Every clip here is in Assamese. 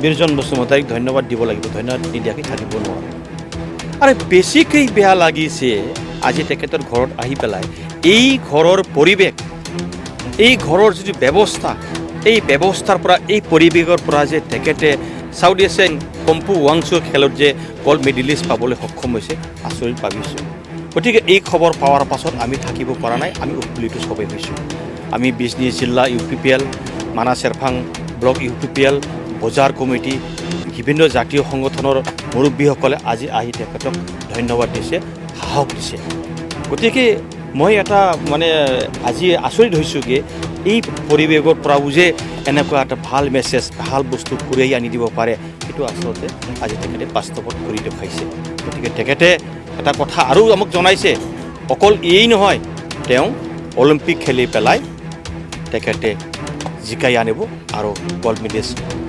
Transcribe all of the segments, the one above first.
বীৰজন বসুমতাৰীক ধন্যবাদ দিব লাগিব, ধন্যবাদ নিদিয়াকৈ থাকিব নোৱাৰোঁ। আৰু বেছিকৈ বেয়া লাগিছে আজি তেখেতৰ ঘৰত আহি পেলাই এই ঘৰৰ পৰিৱেশ, এই ঘৰৰ যিটো ব্যৱস্থা, এই ব্যৱস্থাৰ পৰা, এই পৰিৱেশৰ পৰা যে তেখেতে চাউথ এছিয়ান কম্পু ৱাংচু খেলত যে গ'ল্ড মেডেলিষ্ট পাবলৈ সক্ষম হৈছে, আচৰিত ভাবিছোঁ। গতিকে এই খবৰ পোৱাৰ পাছত আমি থাকিব পৰা নাই, আমি উৎফুল্লিত চবেই হৈছোঁ। আমি বিজনী জিলা UPPL, মানাহ চেৰফাং ব্লক UPPL, বজাৰ কমিটি, বিভিন্ন জাতীয় সংগঠনৰ মুৰব্বীসকলে আজি আহি তেখেতক ধন্যবাদ দিছে, সাহস দিছে। গতিকে মই এটা আজি আচৰিত হৈছোঁ কি এই পৰিৱেশৰ পৰাও যে এনেকুৱা এটা ভাল মেছেজ, ভাল বস্তু কঢ়িয়াই আনি দিব পাৰে, সেইটো আচলতে আজি তেখেতে বাস্তৱত কৰি দেখুৱাইছে। গতিকে তেখেতে এটা কথা আৰু আমাক জনাইছে, অকল এই নহয়, তেওঁ অলিম্পিক খেলি পেলাই তেখেতে জিকাই আনিব আৰু গ'ল্ড মেডেল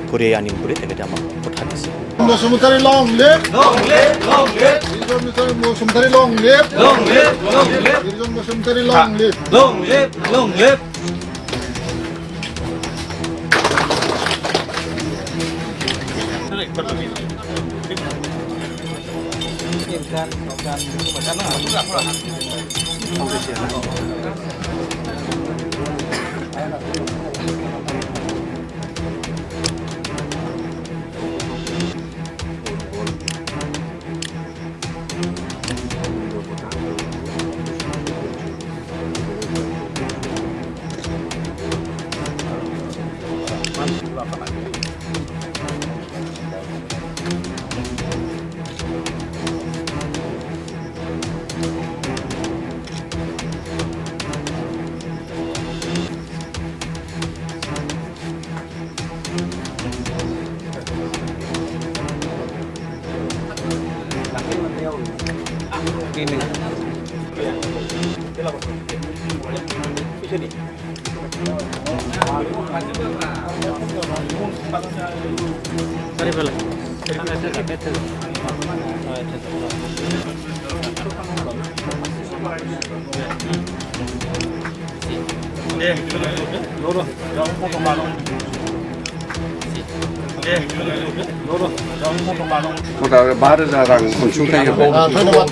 কঢ়িয়াই আনিম বুলি তেখেতে আমাক কথা দিছে। Bosumtari long live! Long live! Long live! Bosumtari long live! Long live! Long live! Bosumtari long live! Long live! Long live! 바르 자랑 건축당에 ধন্যবাদ।